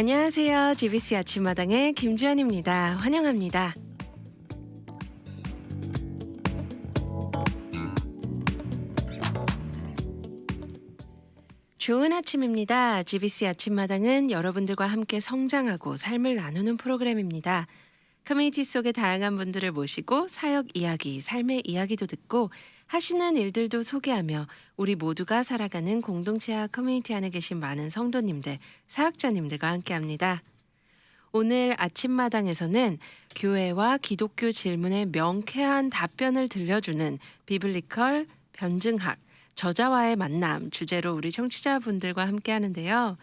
안녕하세요. GBC 아침마당의 김주현입니다. 환영합니다. 좋은 아침입니다. GBC 아침마당은 여러분들과 함께 성장하고 삶을 나누는 프로그램입니다. 커뮤니티 속의 다양한 분들을 모시고 사역 이야기, 삶의 이야기도 듣고 하시는 일들도 소개하며 우리 모두가 살아가는 공동체와 커뮤니티 안에 계신 많은 성도님들, 사역자님들과 함께합니다. 오늘 아침마당에서는 교회와 기독교 질문에 명쾌한 답변을 들려주는 비블리컬 변증학, 저자와의 만남 주제로 우리 청취자분들과 함께 하는데요.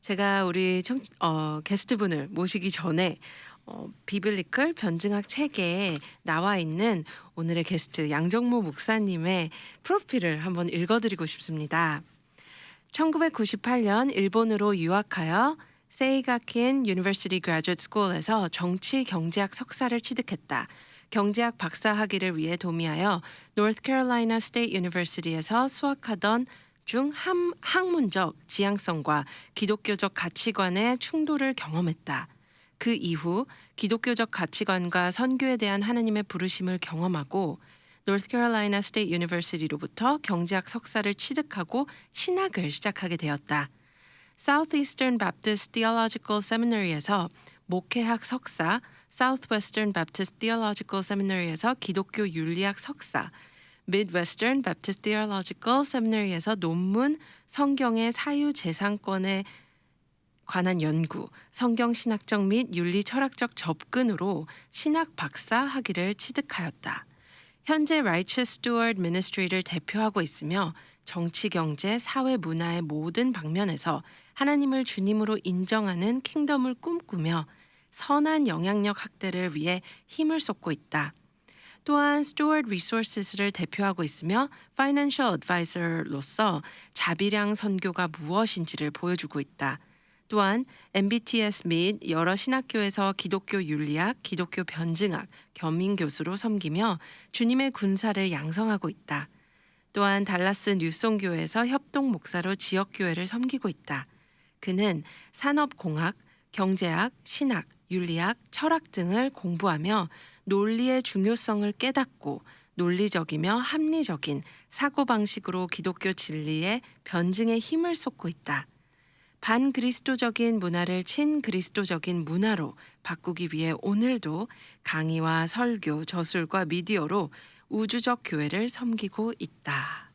제가 우리 게스트분을 모시기 전에 비블리컬 변증학 책에 나와 있는 오늘의 게스트 양정모 목사님의 프로필을 한번 읽어드리고 싶습니다. 1998년 일본으로 유학하여 세이가킨 유니버시티 그라듀에이트 스쿨에서 정치 경제학 석사를 취득했다. 경제학 박사 학위를 위해 도미하여 노스캐롤라이나 스테이트 유니버시티에서 수학하던 중 학문적 지향성과 기독교적 가치관의 충돌을 경험했다. 그 이후 기독교적 가치관과 선교에 대한 하나님의 부르심을 경험하고 노스캐롤라이나 스테이트 유니버시티로부터 경제학 석사를 취득하고 신학을 시작하게 되었다. Southeastern Baptist Theological Seminary에서 목회학 석사, Southwestern Baptist Theological Seminary에서 기독교 윤리학 석사, Midwestern Baptist Theological Seminary에서 논문, 성경의 사유재산권에 관한 연구, 성경신학적 및 윤리철학적 접근으로 신학 박사 학위를 취득하였다. 현재 Righteous Steward Ministry를 대표하고 있으며 정치, 경제, 사회, 문화의 모든 방면에서 하나님을 주님으로 인정하는 킹덤을 꿈꾸며 선한 영향력 확대를 위해 힘을 쏟고 있다. 또한 Steward Resources를 대표하고 있으며 Financial Advisor로서 자비량 선교가 무엇인지를 보여주고 있다. 또한 MBTS 및 여러 신학교에서 기독교 윤리학, 기독교 변증학, 겸임 교수로 섬기며 주님의 군사를 양성하고 있다. 또한 달라스 뉴송교회에서 협동 목사로 지역교회를 섬기고 있다. 그는 산업공학, 경제학, 신학, 윤리학, 철학 등을 공부하며 논리의 중요성을 깨닫고 논리적이며 합리적인 사고방식으로 기독교 진리의 변증에 힘을 쏟고 있다. 반그리스도적인 문화를 친그리스도적인 문화로 바꾸기 위해 오늘도 강의와 설교, 저술과 미디어로 우주적 교회를 섬기고 있다.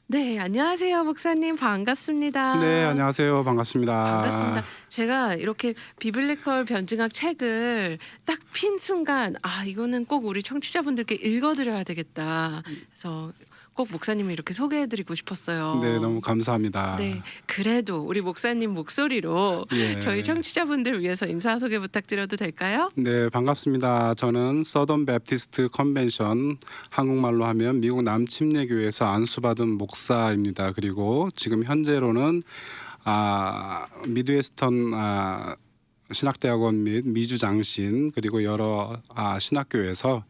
네, 안녕하세요, 목사님. 반갑습니다. 네, 안녕하세요. 반갑습니다. 반갑습니다. 제가 이렇게 비블리컬 변증학 책을 딱 핀 순간 이거는 꼭 우리 청취자분들께 읽어드려야 되겠다. 그래서 꼭 목사님을 이렇게 소개해드리고 싶었어요. 네, 너무 감사합니다. 네, 그래도 우리 목사님 목소리로 예. 저희 청취자분들 위해서 인사 소개 부탁드려도 될까요? 네, 반갑습니다. 저는 서던 베프티스트 컨벤션, 한국말로 하면 미국 남침례교회에서 안수받은 목사입니다. 그리고 지금 현재로는 미드웨스턴 신학대학원 및 미주장신 그리고 여러 신학교에서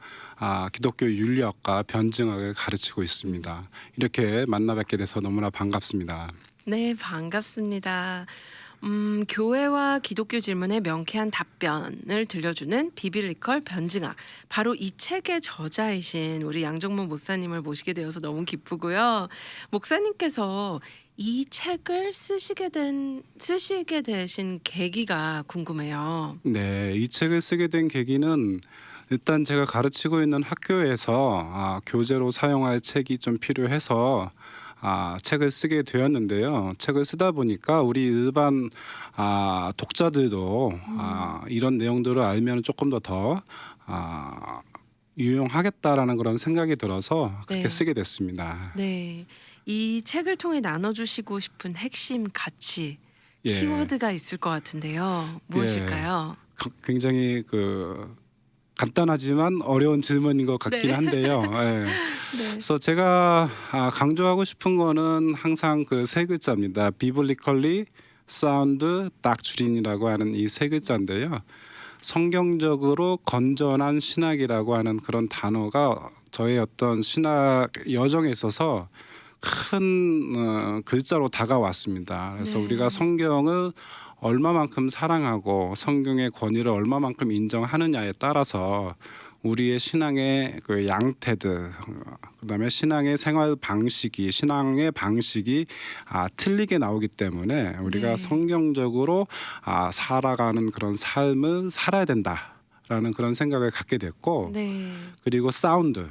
기독교 윤리학과 변증학을 가르치고 있습니다. 이렇게 만나 뵙게 돼서 너무나 반갑습니다. 네, 반갑습니다. 교회와 기독교 질문에 명쾌한 답변을 들려주는 비블리컬 변증학. 바로 이 책의 저자이신 우리 양정모 목사님을 모시게 되어서 너무 기쁘고요. 목사님께서 이 책을 쓰시게 되신 계기가 궁금해요. 네, 이 책을 쓰게 된 계기는 일단 제가 가르치고 있는 학교에서 교재로 사용할 책이 좀 필요해서 책을 쓰게 되었는데요. 책을 쓰다 보니까 우리 일반 독자들도 이런 내용들을 알면 조금 더 유용하겠다라는 그런 생각이 들어서 그렇게 네. 쓰게 됐습니다. 네, 이 책을 통해 나눠주시고 싶은 핵심 가치, 예. 키워드가 있을 것 같은데요. 무엇일까요? 굉장히 간단하지만 어려운 질문인 것 같긴 네. 한데요. 예. 네. 그래서 제가 강조하고 싶은 거는 항상 그 세 글자입니다. 비블리컬리 사운드 닥트린이라고 하는 이 세 글자인데요. 성경적으로 건전한 신학이라고 하는 그런 단어가 저의 어떤 신학 여정에 있어서 큰 글자로 다가왔습니다. 그래서 네. 우리가 성경을 얼마만큼 사랑하고 성경의 권위를 얼마만큼 인정하느냐에 따라서 우리의 신앙의 그 양태들, 그다음에 신앙의 생활 방식이 신앙의 방식이 틀리게 나오기 때문에 우리가 네. 성경적으로 살아가는 그런 삶을 살아야 된다라는 그런 생각을 갖게 됐고, 네. 그리고 사운드,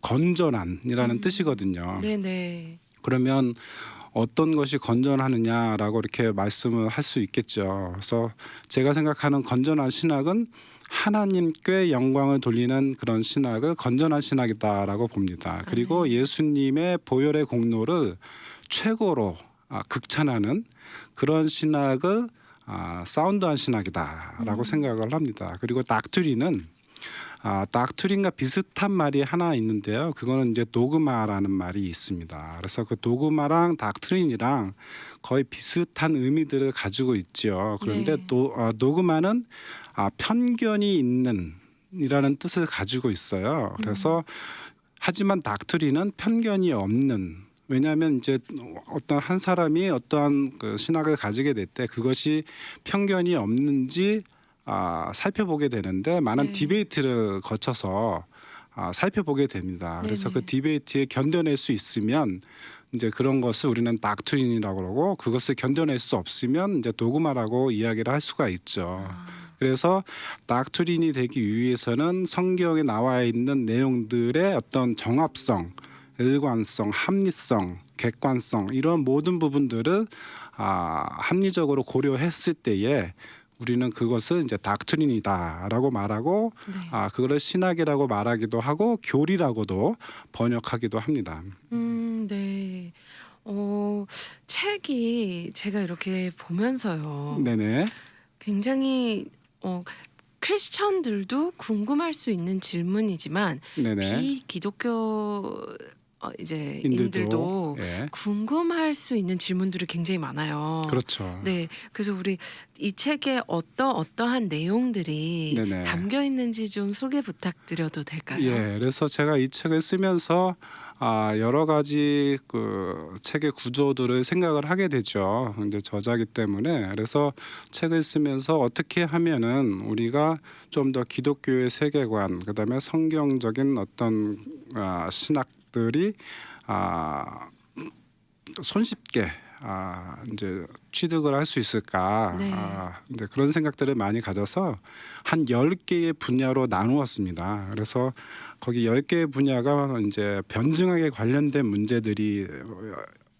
건전한이라는 음. 뜻이거든요. 네네. 그러면 어떤 것이 건전하느냐라고 이렇게 말씀을 할 수 있겠죠. 그래서 제가 생각하는 건전한 신학은 하나님께 영광을 돌리는 그런 신학을 건전한 신학이다라고 봅니다. 그리고 아멘. 예수님의 보혈의 공로를 최고로 극찬하는 그런 신학을 사운드한 신학이다라고 생각을 합니다. 그리고 닥트리는 닥트린과 비슷한 말이 하나 있는데요. 그거는 이제 도그마라는 말이 있습니다. 그래서 그 도그마랑 닥트린이랑 거의 비슷한 의미들을 가지고 있죠. 그런데 네. 도그마는 편견이 있는 이라는 뜻을 가지고 있어요. 그래서 하지만 닥트린은 편견이 없는, 왜냐하면 이제 어떤 한 사람이 어떠한 그 신학을 가지게 될 때 그것이 편견이 없는지 살펴보게 되는데 많은 네. 디베이트를 거쳐서 살펴보게 됩니다. 그래서 그 네네. 디베이트에 견뎌낼 수 있으면 이제 그런 것을 우리는 닥트린이라고 그러고, 그것을 견뎌낼 수 없으면 이제 도그마라고 이야기를 할 수가 있죠. 그래서 닥트린이 되기 위해서는 성경에 나와 있는 내용들의 어떤 정합성, 일관성, 합리성, 객관성, 이런 모든 부분들을 합리적으로 고려했을 때에 우리는 그것을 이제 닥트린이다라고 말하고, 네. 그거를 신학이라고 말하기도 하고 교리라고도 번역하기도 합니다. 네. 책이 제가 이렇게 보면서요. 네네. 굉장히 크리스천들도 궁금할 수 있는 질문이지만 네네. 비기독교 이제 인들도, 인들도 예. 궁금할 수 있는 질문들이 굉장히 많아요. 그렇죠. 네, 그래서 우리 이 책에 어떠한 내용들이 네네. 담겨 있는지 좀 소개 부탁드려도 될까요? 예, 그래서 제가 이 책을 쓰면서 여러 가지 그 책의 구조들을 생각을 하게 되죠. 이제 저자기 때문에. 그래서 책을 쓰면서 어떻게 하면은 우리가 좀 더 기독교의 세계관, 그다음에 성경적인 어떤 신학들이 손쉽게 이제 취득을 할 수 있을까, 네. 이제 그런 생각들을 많이 가져서 한 10개의 분야로 나누었습니다. 그래서 거기 10개의 분야가 이제 변증학에 관련된 문제들이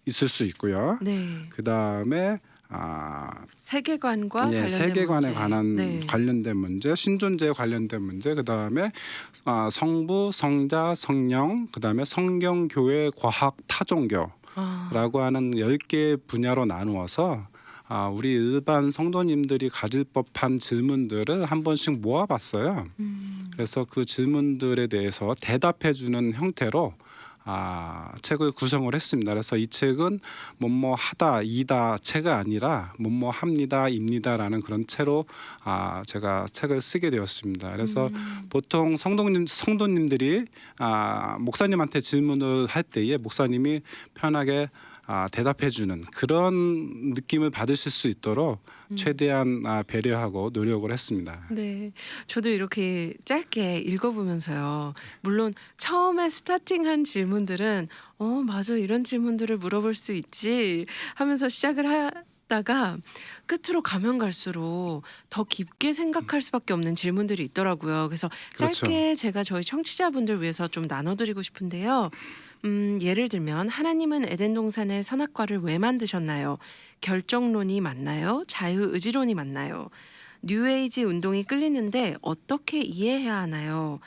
있을 수 있고요. 네. 그다음에 세계관과 관련된 세계관에 문제. 관한 네. 관련된 문제, 신존재에 관련된 문제, 그다음에 성부, 성자, 성령, 그다음에 성경, 교회, 과학, 타종교 라고 하는 10개의 분야로 나누어서 우리 일반 성도님들이 가질 법한 질문들을 한 번씩 모아봤어요. 그래서 그 질문들에 대해서 대답해주는 형태로 책을 구성을 했습니다. 그래서 이 책은 뭐뭐 하다, 이다 책이 아니라 뭐뭐 합니다, 입니다라는 그런 채로 제가 책을 쓰게 되었습니다. 그래서 보통 성도님들이 목사님한테 질문을 할 때에 목사님이 편하게 대답해주는 그런 느낌을 받으실 수 있도록 최대한 배려하고 노력을 했습니다. 네, 저도 이렇게 짧게 읽어보면서요. 물론 처음에 스타팅한 질문들은 맞아, 이런 질문들을 물어볼 수 있지 하면서 시작을 하다가 끝으로 가면 갈수록 더 깊게 생각할 수밖에 없는 질문들이 있더라고요. 그래서 그렇죠. 짧게 제가 저희 청취자분들 위해서 좀 나눠드리고 싶은데요. 예를 들면 하나님은 에덴 동산의 선악과를 왜 만드셨나요? 결정론이 맞나요? 자유의지론이 맞나요? 뉴에이지 운동이 끌리는데 어떻게 이해해야 하나요?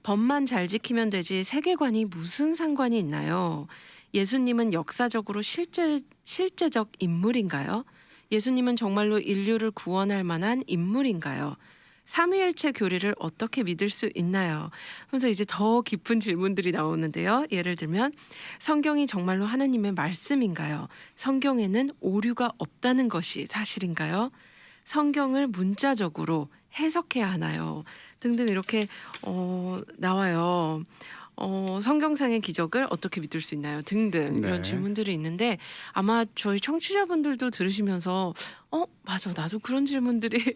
법만 잘 지키면 되지 세계관이 무슨 상관이 있나요? 예수님은 역사적으로 실제적 인물인가요? 예수님은 정말로 인류를 구원할 만한 인물인가요? 삼위일체 교리를 어떻게 믿을 수 있나요? 하면서 이제 더 깊은 질문들이 나오는데요. 예를 들면 성경이 정말로 하나님의 말씀인가요? 성경에는 오류가 없다는 것이 사실인가요? 성경을 문자적으로 해석해야 하나요? 등등 이렇게 나와요. 성경상의 기적을 어떻게 믿을 수 있나요? 등등 이런 네. 질문들이 있는데 아마 저희 청취자분들도 들으시면서 맞아. 나도 그런 질문들이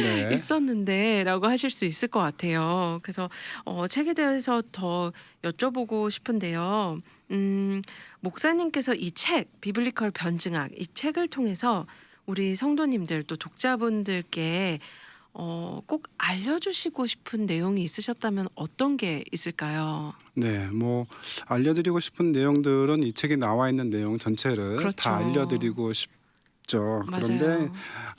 네. 있었는데라고 하실 수 있을 것 같아요. 그래서 책에 대해서 더 여쭤보고 싶은데요. 목사님께서 이 책 비블리컬 변증학 이 책을 통해서 우리 성도님들 또 독자분들께 꼭 알려주시고 싶은 내용이 있으셨다면 어떤 게 있을까요? 네. 뭐 알려드리고 싶은 내용들은 이 책에 나와 있는 내용 전체를 다 그렇죠. 알려드리고 싶죠. 그런데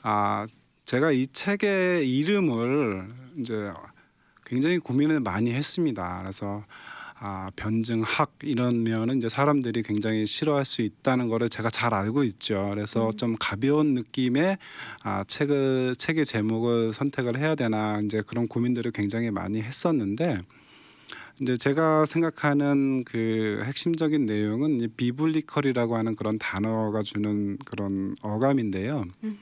맞아요. 제가 이 책의 이름을 이제 굉장히 고민을 많이 했습니다. 그래서 변증학 이러면은 이제 사람들이 굉장히 싫어할 수 있다는 거를 제가 잘 알고 있죠. 그래서 좀 가벼운 느낌의 책의 제목을 선택을 해야 되나 이제 그런 고민들을 굉장히 많이 했었는데 이제 제가 생각하는 그 핵심적인 내용은 이 비블리컬이라고 하는 그런 단어가 주는 그런 어감인데요. 음.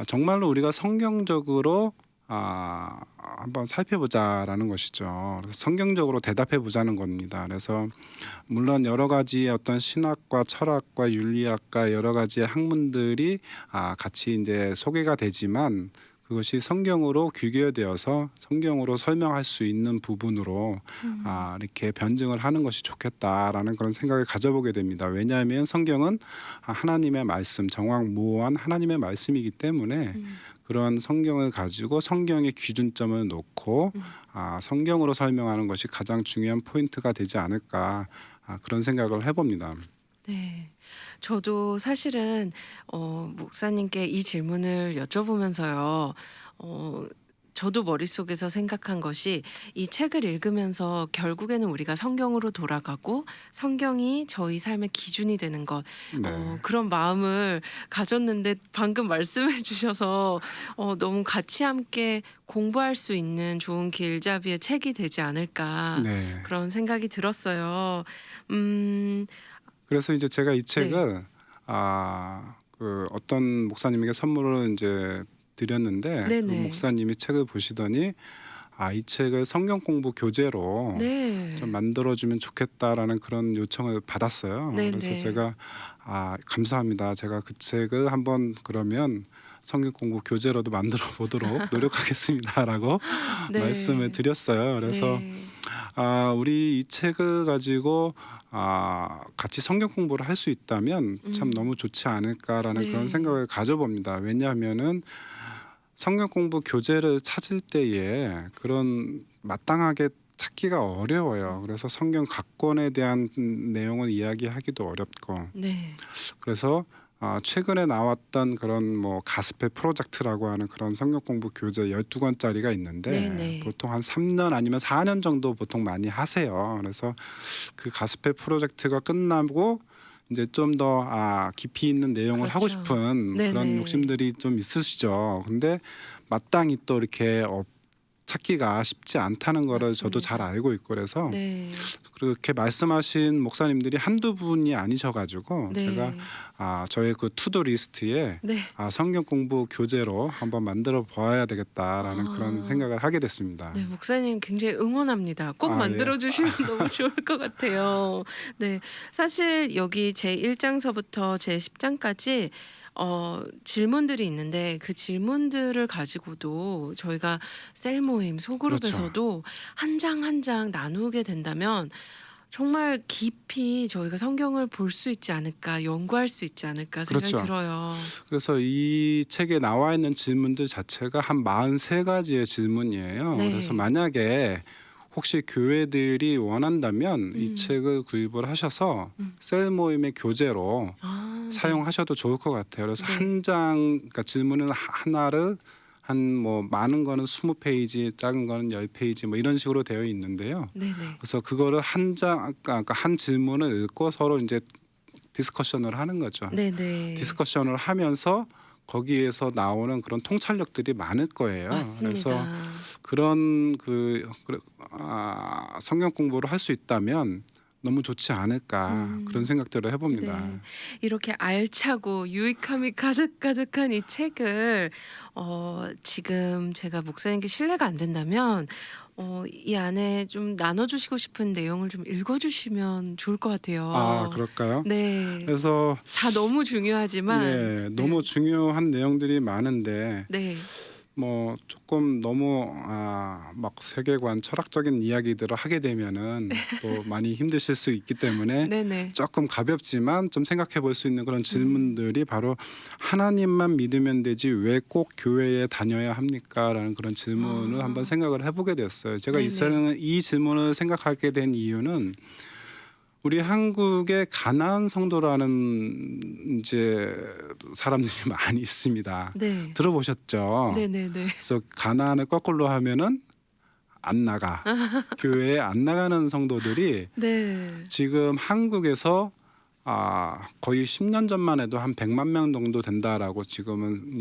정말로 우리가 성경적으로 한번 살펴보자라는 것이죠. 그래서 성경적으로 대답해 보자는 겁니다. 그래서 물론 여러 가지의 어떤 신학과 철학과 윤리학과 여러 가지의 학문들이 같이 이제 소개가 되지만 그것이 성경으로 규결되어서 성경으로 설명할 수 있는 부분으로 이렇게 변증을 하는 것이 좋겠다라는 그런 생각을 가져보게 됩니다. 왜냐하면 성경은 하나님의 말씀, 정확무오한 하나님의 말씀이기 때문에 그런 성경을 가지고 성경의 기준점을 놓고 성경으로 설명하는 것이 가장 중요한 포인트가 되지 않을까 그런 생각을 해봅니다. 네. 저도 사실은 목사님께 이 질문을 여쭤보면서요. 저도 머릿속에서 생각한 것이 이 책을 읽으면서 결국에는 우리가 성경으로 돌아가고 성경이 저희 삶의 기준이 되는 것 네. 그런 마음을 가졌는데 방금 말씀해 주셔서 너무 같이 함께 공부할 수 있는 좋은 길잡이의 책이 되지 않을까 네. 그런 생각이 들었어요. 음, 그래서 이제 제가 이 네. 책을 그 어떤 목사님에게 선물을 이제 드렸는데 그 네네. 목사님이 책을 보시더니 이 책을 성경 공부 교재로 네. 좀 만들어주면 좋겠다라는 그런 요청을 받았어요. 그래서 네네. 제가 감사합니다. 제가 그 책을 한번 그러면 성경 공부 교재로도 만들어 보도록 노력하겠습니다라고 네. 말씀을 드렸어요. 그래서 네. 우리 이 책을 가지고 같이 성경 공부를 할 수 있다면 참 너무 좋지 않을까라는 그런 네. 생각을 가져봅니다. 왜냐하면은 성경 공부 교재를 찾을 때에 그런 마땅하게 찾기가 어려워요. 그래서 성경 각권에 대한 내용을 이야기하기도 어렵고 네. 그래서 최근에 나왔던 그런 뭐 가스펠 프로젝트라고 하는 그런 성경 공부 교재 12권짜리가 있는데 네네. 보통 한 3년 아니면 4년 정도 보통 많이 하세요. 그래서 그 가스펠 프로젝트가 끝나고 이제 좀 더 깊이 있는 내용을 하고 그렇죠. 싶은 그런 네네. 욕심들이 좀 있으시죠. 근데 마땅히 또 이렇게 찾기가 쉽지 않다는 거를 저도 잘 맞습니다. 알고 있고 그래서 네. 그렇게 말씀하신 목사님들이 한두 분이 아니셔가지고 제가 네. 저의 그 투두 리스트에 네. 성경 공부 교재로 한번 만들어 보아야 되겠다라는 그런 아. 생각을 하게 됐습니다. 네, 목사님 굉장히 응원합니다. 꼭 예. 만들어 주시면 너무 좋을 것 같아요. 네. 사실 여기 제 1장서부터 제 10장까지 질문들이 있는데 그 질문들을 가지고도 저희가 셀 모임 그렇죠. 소그룹에서도 한 장 한 장 나누게 된다면 정말 깊이 저희가 성경을 볼 수 있지 않을까, 연구할 수 있지 않을까 생각이 그렇죠. 들어요. 그래서 이 책에 나와 있는 질문들 자체가 한 43가지의 질문이에요. 그래서 네. 만약에 혹시 교회들이 원한다면 이 책을 구입을 하셔서 셀 모임의 교재로 네. 사용하셔도 좋을 것 같아요. 그래서 네. 한 장, 그러니까 질문은 하나를 한 뭐 많은 거는 20페이지, 작은 거는 10페이지 뭐 이런 식으로 되어 있는데요. 네네. 그래서 그거를 그러니까 한 질문을 읽고 서로 이제 디스커션을 하는 거죠. 네네. 디스커션을 하면서 거기에서 나오는 그런 통찰력들이 많을 거예요. 그래서 맞습니다. 그런 성경 공부를 할 수 있다면 너무 좋지 않을까 그런 생각들을 해봅니다. 네. 이렇게 알차고 유익함이 가득가득한 이 책을 지금 제가 목사님께 실례가 안 된다면 이 안에 좀 나눠주시고 싶은 내용을 좀 읽어주시면 좋을 것 같아요. 아, 그럴까요? 네. 그래서 다 너무 중요하지만 예, 너무 중요한 내용들이 많은데 네. 뭐 조금 너무 막 세계관 철학적인 이야기들을 하게 되면은 또 많이 힘드실 수 있기 때문에 네네. 조금 가볍지만 좀 생각해 볼 수 있는 그런 질문들이 바로 하나님만 믿으면 되지 왜 꼭 교회에 다녀야 합니까? 라는 그런 질문을 한번 생각을 해보게 됐어요. 제가 네네. 이 질문을 생각하게 된 이유는 우리 한국에 가나안 성도라는 이제 사람들이 많이 있습니다. 네. 들어보셨죠? 네네네. 그래서 가나안을 거꾸로 하면은 안 나가. 교회에 안 나가는 성도들이 네. 지금 한국에서 거의 10년 전만 해도 한 100만 명 정도 된다라고 지금은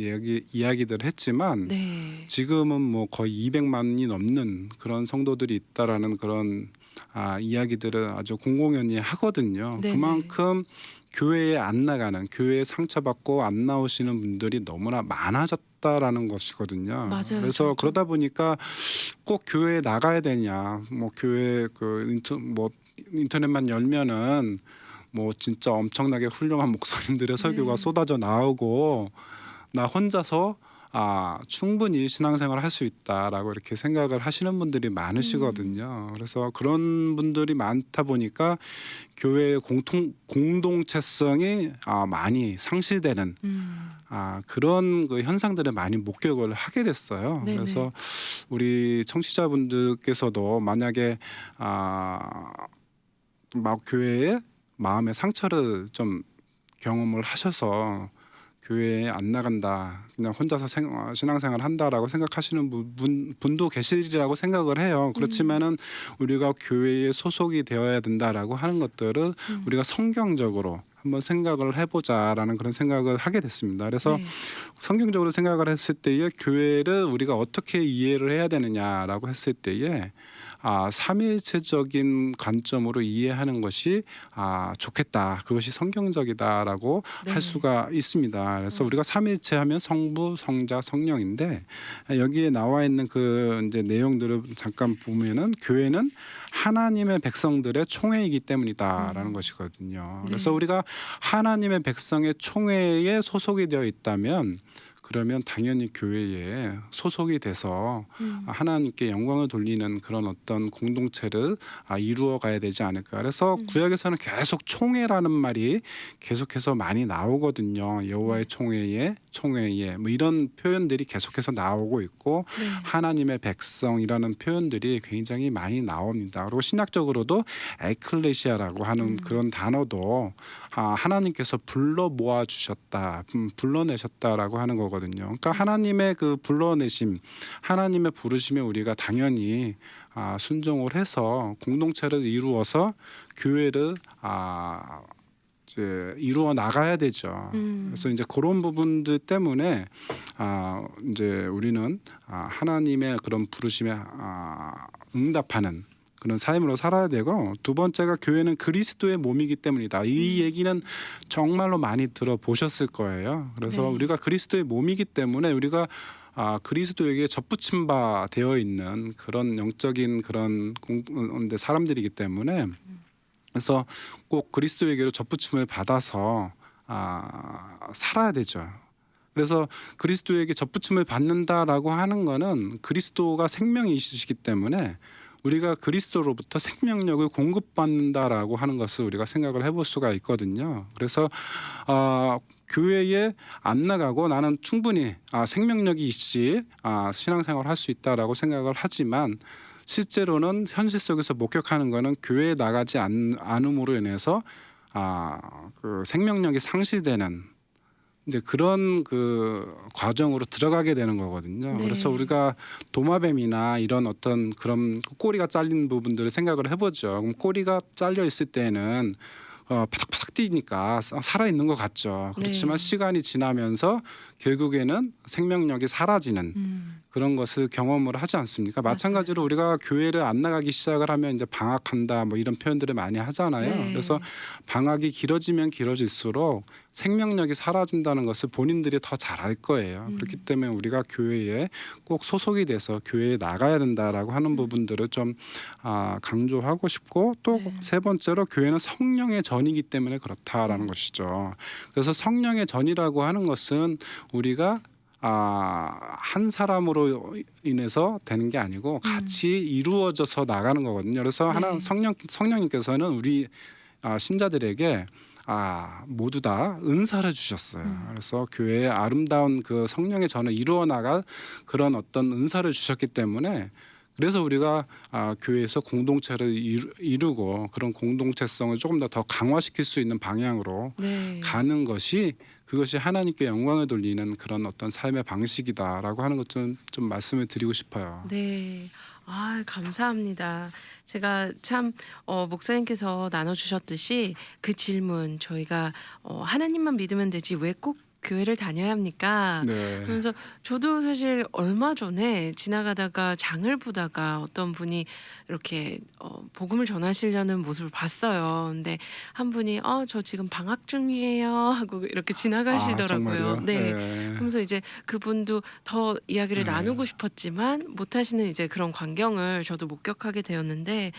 이야기들 했지만 네. 지금은 뭐 거의 200만이 넘는 그런 성도들이 있다라는 그런 이야기들을 아주 공공연히 하거든요. 네네. 그만큼 교회에 안 나가는, 교회에 상처받고 안 나오시는 분들이 너무나 많아졌다라는 것이거든요. 맞아요. 그래서 저도. 그러다 보니까 꼭 교회에 나가야 되냐, 뭐 교회 인터넷만 열면은 뭐 진짜 엄청나게 훌륭한 목사님들의 설교가 네. 쏟아져 나오고 나 혼자서 충분히 신앙생활을 할 수 있다라고 이렇게 생각을 하시는 분들이 많으시거든요. 그래서 그런 분들이 많다 보니까 교회의 공동체성이 많이 상실되는 그런 그 현상들을 많이 목격을 하게 됐어요. 네네. 그래서 우리 청취자분들께서도 만약에 막 교회에 마음의 상처를 좀 경험을 하셔서 교회에 안 나간다, 그냥 혼자서 신앙생활 한다라고 생각하시는 분도 계시리라고 생각을 해요. 그렇지만은 우리가 교회에 소속이 되어야 된다라고 하는 것들을 우리가 성경적으로 한번 생각을 해보자라는 그런 생각을 하게 됐습니다. 그래서 네. 성경적으로 생각을 했을 때에 교회를 우리가 어떻게 이해를 해야 되느냐라고 했을 때에 삼위일체적인 관점으로 이해하는 것이 좋겠다. 그것이 성경적이다라고 네. 할 수가 있습니다. 그래서 우리가 삼위일체하면 성부, 성자, 성령인데 여기에 나와 있는 그 이제 내용들을 잠깐 보면은 교회는 하나님의 백성들의 총회이기 때문이다라는 것이거든요. 그래서 네. 우리가 하나님의 백성의 총회에 소속이 되어 있다면 그러면 당연히 교회에 소속이 돼서 하나님께 영광을 돌리는 그런 어떤 공동체를 이루어 가야 되지 않을까. 그래서 구약에서는 계속 총회라는 말이 계속해서 많이 나오거든요. 여호와의 총회에 뭐 이런 표현들이 계속해서 나오고 있고 네. 하나님의 백성이라는 표현들이 굉장히 많이 나옵니다. 그리고 신약적으로도 에클레시아라고 하는 그런 단어도 하나님께서 불러 모아 주셨다, 불러내셨다라고 하는 거거든요. 그러니까 하나님의 그 불러내심, 하나님의 부르심에 우리가 당연히 순종을 해서 공동체를 이루어서 교회를 이제 이루어 나가야 되죠. 그래서 이제 그런 부분들 때문에 이제 우리는 하나님의 그런 부르심에 응답하는 그런 삶으로 살아야 되고, 두 번째가 교회는 그리스도의 몸이기 때문이다. 이 얘기는 정말로 많이 들어보셨을 거예요. 그래서 네. 우리가 그리스도의 몸이기 때문에 우리가 그리스도에게 접붙임 바 되어 있는 그런 영적인 그런 사람들이기 때문에 그래서 꼭 그리스도에게로 접붙임을 받아서 살아야 되죠. 그래서 그리스도에게 접붙임을 받는다라고 하는 거는 그리스도가 생명이시기 때문에 우리가 그리스도로부터 생명력을 공급받는다라고 하는 것을 우리가 생각을 해볼 수가 있거든요. 그래서 교회에 안 나가고 나는 충분히 생명력이 있지 신앙생활을 할 수 있다라고 생각을 하지만 실제로는 현실 속에서 목격하는 거는 교회에 나가지 않음으로 인해서 그 생명력이 상실되는 이제 그런 그 과정으로 들어가게 되는 거거든요. 네. 그래서 우리가 도마뱀이나 이런 어떤 그런 꼬리가 잘린 부분들을 생각을 해보죠. 그럼 꼬리가 잘려 있을 때는 파닥파닥 뛰니까 살아 있는 것 같죠. 그렇지만 네. 시간이 지나면서 결국에는 생명력이 사라지는 그런 것을 경험을 하지 않습니까? 마찬가지로 맞아요. 우리가 교회를 안 나가기 시작을 하면 이제 방학한다 뭐 이런 표현들을 많이 하잖아요. 네. 그래서 방학이 길어지면 길어질수록 생명력이 사라진다는 것을 본인들이 더 잘 알 거예요. 그렇기 때문에 우리가 교회에 꼭 소속이 돼서 교회에 나가야 된다라고 하는 부분들을 좀 강조하고 싶고, 또 네. 세 번째로 교회는 성령의 전이기 때문에 그렇다라는 것이죠. 그래서 성령의 전이라고 하는 것은 우리가 한 사람으로 인해서 되는 게 아니고 같이 이루어져서 나가는 거거든요. 그래서 하나 네. 성령님께서는 우리 신자들에게 모두 다 은사를 주셨어요. 그래서 교회의 아름다운 그 성령의 전을 이루어 나갈 그런 어떤 은사를 주셨기 때문에, 그래서 우리가 교회에서 공동체를 이루고 그런 공동체성을 조금 더 강화시킬 수 있는 방향으로 네. 가는 것이, 그것이 하나님께 영광을 돌리는 그런 어떤 삶의 방식이다라고 하는 것 좀 말씀을 드리고 싶어요. 네. 감사합니다. 제가 참 목사님께서 나눠주셨듯이 그 질문, 저희가 하나님만 믿으면 되지 왜 꼭 교회를 다녀야 합니까? 네. 그러면서 저도 사실 얼마 전에 지나가다가 장을 보다가 어떤 분이 이렇게 복음을 전하시려는 모습을 봤어요. 근데 한 분이 저 지금 방학 중이에요 하고 이렇게 지나가시더라고요. 정말요? 네. 네. 그러면서 이제 그분도 더 이야기를 네. 나누고 싶었지만 못하시는 이제 그런 광경을 저도 목격하게 되었는데,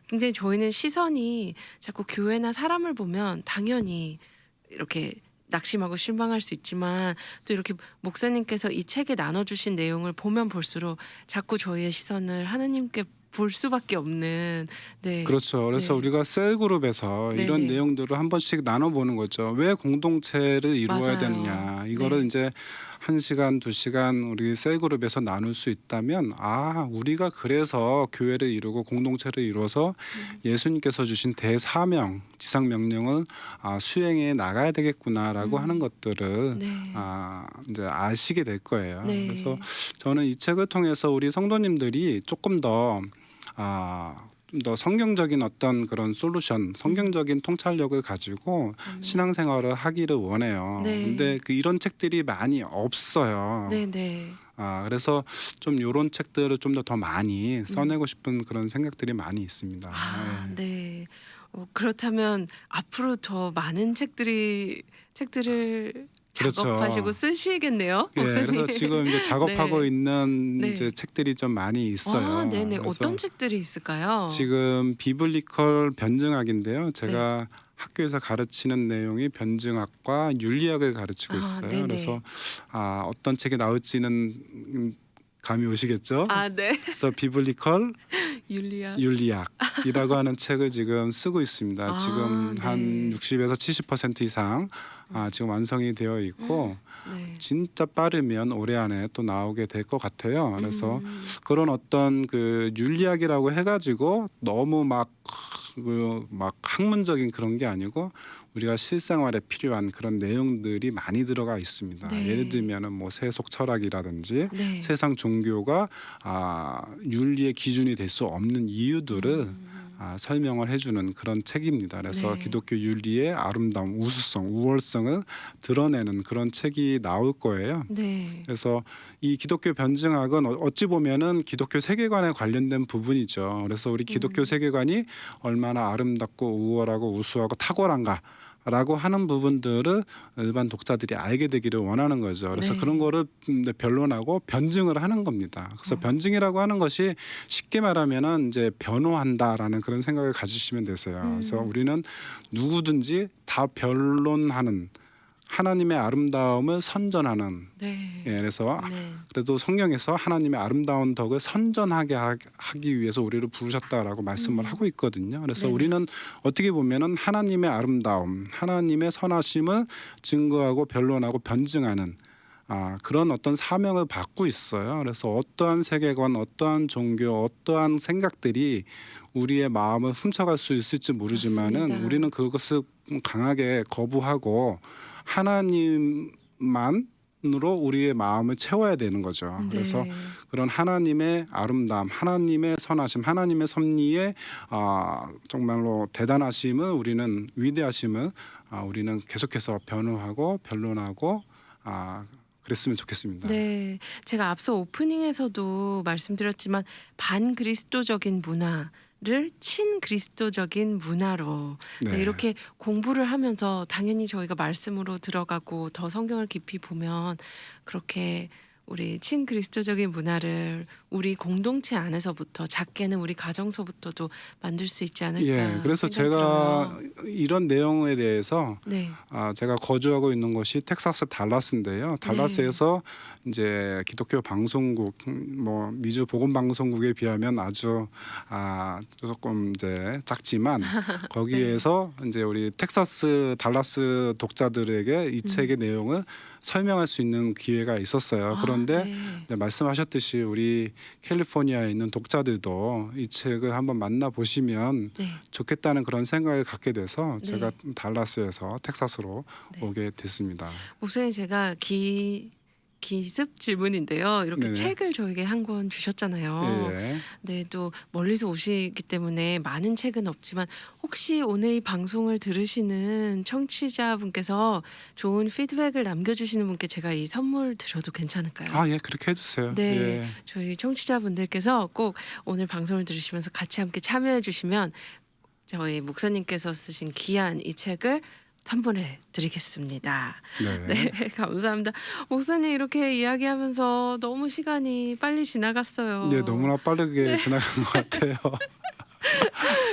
굉장히 저희는 시선이 자꾸 교회나 사람을 보면 당연히 이렇게 낙심하고 실망할 수 있지만, 또 이렇게 목사님께서 이 책에 나눠주신 내용을 보면 볼수록 자꾸 저희의 시선을 하나님께 볼 수밖에 없는. 네. 그렇죠. 그래서 네. 우리가 셀그룹에서 이런 네네. 내용들을 한 번씩 나눠보는 거죠. 왜 공동체를 이루어야 맞아요. 되느냐. 이거를 네. 이제 1시간, 2시간 우리 셀그룹에서 나눌 수 있다면, 우리가 그래서 교회를 이루고 공동체를 이루어서 예수님께서 주신 대사명, 지상명령을 수행해 나가야 되겠구나라고 하는 것들을 네. 이제 아시게 될 거예요. 네. 그래서 저는 이 책을 통해서 우리 성도님들이 조금 더 좀 더 성경적인 어떤 그런 솔루션, 성경적인 통찰력을 가지고 신앙생활을 하기를 원해요. 네. 근데 이런 책들이 많이 없어요. 네네. 그래서 좀 이런 책들을 좀 더 많이 써내고 싶은 그런 생각들이 많이 있습니다. 네. 네. 그렇다면 앞으로 더 많은 책들을 그렇죠. 작업하시고 쓰시겠네요, 목사님. 그래서 지금 이제 작업하고 네. 있는 네. 이제 책들이 좀 많이 있어요. 네네. 그래서 어떤 책들이 있을까요? 지금 비블리컬 변증학인데요. 제가 학교에서 가르치는 내용이 변증학과 윤리학을 가르치고 있어요. 네네. 그래서 어떤 책이 나올지는 감이 오시겠죠? 네. 그래서 비블리컬 윤리학. 윤리학이라고 하는 책을 지금 쓰고 있습니다. 지금 네. 한 60에서 70% 이상 지금 완성이 되어 있고, 네. 진짜 빠르면 올해 안에 또 나오게 될 것 같아요. 그래서 그런 어떤 그 윤리학이라고 해가지고 너무 막 학문적인 그런 게 아니고 우리가 실생활에 필요한 그런 내용들이 많이 들어가 있습니다. 네. 예를 들면은 뭐 세속 철학이라든지 네. 세상 종교가 윤리의 기준이 될 수 없는 이유들을 설명을 해주는 그런 책입니다. 그래서 네. 기독교 윤리의 아름다움, 우수성, 우월성을 드러내는 그런 책이 나올 거예요. 네. 그래서 이 기독교 변증학은 어찌 보면은 기독교 세계관에 관련된 부분이죠. 그래서 우리 기독교 세계관이 얼마나 아름답고 우월하고 우수하고 탁월한가 라고 하는 부분들을 일반 독자들이 알게 되기를 원하는 거죠. 그래서 네. 그런 거를 변론하고 변증을 하는 겁니다. 그래서 변증이라고 하는 것이 쉽게 말하면은 이제 변호한다라는 그런 생각을 가지시면 되세요. 그래서 우리는 누구든지 다 변론하는, 하나님의 아름다움을 선전하는, 네. 그래서 네. 그래도 성경에서 하나님의 아름다운 덕을 선전하게 하기 위해서 우리를 부르셨다라고 말씀을 하고 있거든요. 그래서 네네. 우리는 어떻게 보면은 하나님의 아름다움, 하나님의 선하심을 증거하고 변론하고 변증하는 그런 어떤 사명을 받고 있어요. 그래서 어떠한 세계관, 어떠한 종교, 어떠한 생각들이 우리의 마음을 훔쳐갈 수 있을지 모르지만은 맞습니다. 우리는 그것을 강하게 거부하고 하나님만 것만으로 우리의 마음을 채워야 되는 거죠. 그래서 네. 그런 하나님의 아름다움, 하나님의 선하심, 하나님의 섭리의 정말로 대단하심을 우리는 위대하심을 우리는 계속해서 변호하고 변론하고 그랬으면 좋겠습니다. 네, 제가 앞서 오프닝에서도 말씀드렸지만 반그리스도적인 문화를 친그리스도적인 문화로 네. 이렇게 공부를 하면서 당연히 저희가 말씀으로 들어가고 더 성경을 깊이 보면 그렇게 우리 친그리스도적인 문화를 우리 공동체 안에서부터 작게는 우리 가정서부터도 만들 수 있지 않을까 예, 그래서 생각이 제가 들어요. 이런 내용에 대해서 네, 제가 거주하고 있는 곳이 텍사스 달라스인데요. 달라스에서 이제 기독교 방송국, 뭐 미주 복음 방송국에 비하면 아주 조금 이제 작지만 거기에서 이제 우리 텍사스 달라스 독자들에게 이 책의 내용을 설명할 수 있는 기회가 있었어요. 그런데 네. 이제 말씀하셨듯이 우리 캘리포니아에 있는 독자들도 이 책을 한번 만나 보시면 네. 좋겠다는 그런 생각을 갖게 돼서 네. 제가 달라스에서 텍사스로 네. 오게 됐습니다. 목사님 제가 기습 질문인데요. 이렇게 네네. 책을 저에게 한 권 주셨잖아요. 예. 네, 또 멀리서 오시기 때문에 많은 책은 없지만 혹시 오늘 이 방송을 들으시는 청취자분께서 좋은 피드백을 남겨주시는 분께 제가 이 선물 드려도 괜찮을까요? 예, 그렇게 해주세요. 네, 예. 저희 청취자분들께서 꼭 오늘 방송을 들으시면서 같이 함께 참여해 주시면 저희 목사님께서 쓰신 귀한 이 책을 선물해 드리겠습니다. 네. 네, 감사합니다. 목사님 이렇게 이야기하면서 너무 시간이 빨리 지나갔어요. 네, 너무나 빠르게 지나간 것 같아요.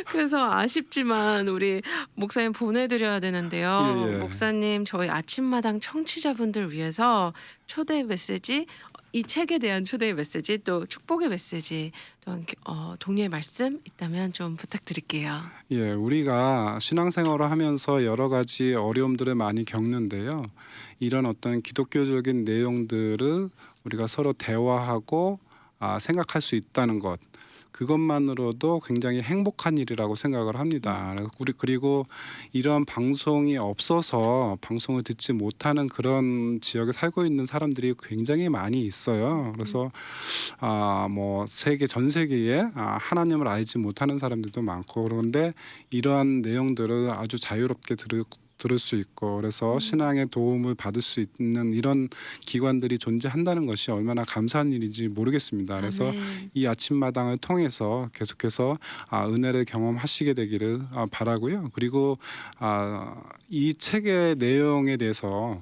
그래서 아쉽지만 우리 목사님 보내드려야 되는데요. 예. 목사님 저희 아침마당 청취자분들 위해서 초대 메시지, 이 책에 대한 초대 메시지, 또 축복의 메시지, 또한 동료의 말씀 있다면 좀 부탁드릴게요. 예, 우리가 신앙생활을 하면서 여러 가지 어려움들을 많이 겪는데요. 이런 어떤 기독교적인 내용들을 우리가 서로 대화하고 생각할 수 있다는 것, 그것만으로도 굉장히 행복한 일이라고 생각을 합니다. 그리고 이런 방송이 없어서 방송을 듣지 못하는 그런 지역에 살고 있는 사람들이 굉장히 많이 있어요. 그래서 뭐 전 세계에 하나님을 알지 못하는 사람들도 많고, 그런데 이러한 내용들을 아주 자유롭게 들을 수 있고, 그래서 신앙의 도움을 받을 수 있는 이런 기관들이 존재한다는 것이 얼마나 감사한 일인지 모르겠습니다. 그래서 아멘. 이 아침마당을 통해서 계속해서 은혜를 경험하시게 되기를 바라고요. 그리고 이 책의 내용에 대해서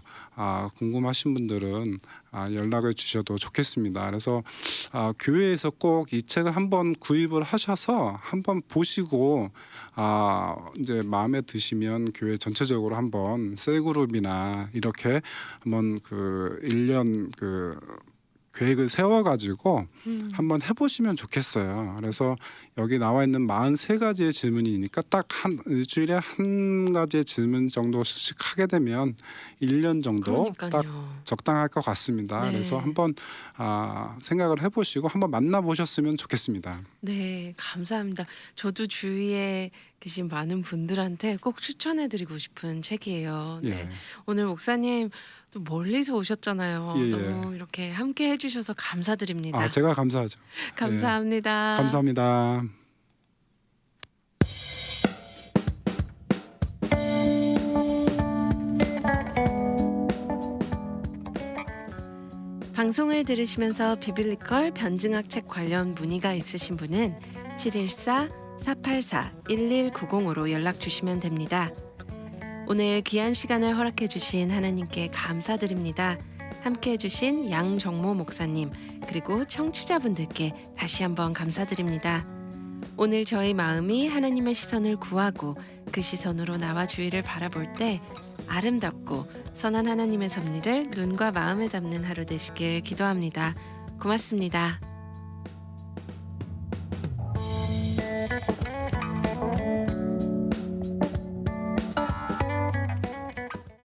궁금하신 분들은 연락을 주셔도 좋겠습니다. 그래서 교회에서 꼭 이 책을 한번 구입을 하셔서 한번 보시고 이제 마음에 드시면 교회 전체적으로 한번 셀그룹이나 이렇게 한번 1년 계획을 세워가지고 한번 해보시면 좋겠어요. 그래서 여기 나와 있는 43가지의 질문이니까 딱 일주일에 한 가지의 질문 정도씩 하게 되면 1년 정도 딱 그러니까요. 적당할 것 같습니다. 네. 그래서 한번 생각을 해보시고 한번 만나보셨으면 좋겠습니다. 네, 감사합니다. 저도 주위에 계신 많은 분들한테 꼭 추천해드리고 싶은 책이에요. 네. 예. 오늘 목사님 또 멀리서 오셨잖아요. 예, 예. 너무 이렇게 함께 해주셔서 감사드립니다. 제가 감사하죠. 감사합니다. 감사합니다. 방송을 들으시면서 비빌리컬 변증학 책 관련 문의가 있으신 분은 714-484-1190으로 연락 주시면 됩니다. 오늘 귀한 시간을 허락해 주신 하나님께 감사드립니다. 함께 해주신 양정모 목사님 그리고 청취자분들께 다시 한번 감사드립니다. 오늘 저희 마음이 하나님의 시선을 구하고 그 시선으로 나와 주위를 바라볼 때 아름답고 선한 하나님의 섭리를 눈과 마음에 담는 하루 되시길 기도합니다. 고맙습니다.